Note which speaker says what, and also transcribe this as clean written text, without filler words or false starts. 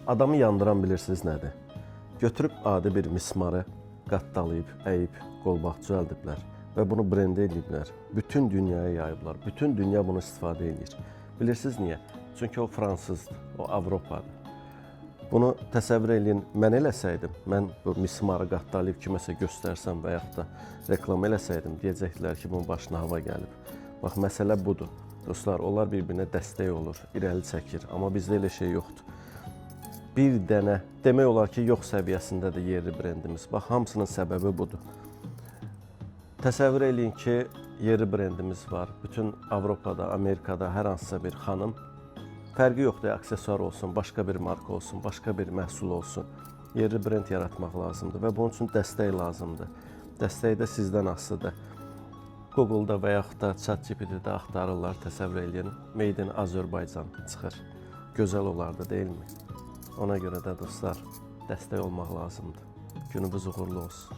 Speaker 1: Adamı yandıran bilirsiniz nədir? Götürüb adi bir mismarı qattalayıb, əyib, qolbaq düzəldiblər və bunu brend ediblər. Bütün dünyaya yayıblar. Bütün dünya bunu istifadə edir. Bilirsiniz niyə? Çünki o fransızdır, o Avropadır. Bunu təsəvvür edin, mən eləsəydim, mən bu mismarı qattalayıb kiməsə göstərsəm və yaxud da reklam eləsəydim, deyəcəkdilər ki, bunun başına hava gəlib. Bax, məsələ budur. Dostlar, onlar bir-birinə dəstək olur, irəli çəkir, amma bizdə elə şey yoxdur. Bir dənə, demək olar ki, yox səviyyəsindədir yerli brendimiz. Bax, hamısının səbəbi budur. Təsəvvür edin ki, yerli brendimiz var. Bütün Avropada, Amerikada hər hansısa bir xanım, fərqi yoxdur, aksesuar olsun, başqa bir marka olsun, başqa bir məhsul olsun. Yerli brend yaratmaq lazımdır və bunun üçün dəstək lazımdır. Dəstək də sizdən asılıdır. Google-da və yaxud da ChatGPT-də axtarırlar, təsəvvür edin, Made in Azərbaycan çıxır. Gözəl olardı, deyilmi? Ona görə də dostlar, dəstək olmaq lazımdır. Gününüz uğurlu olsun.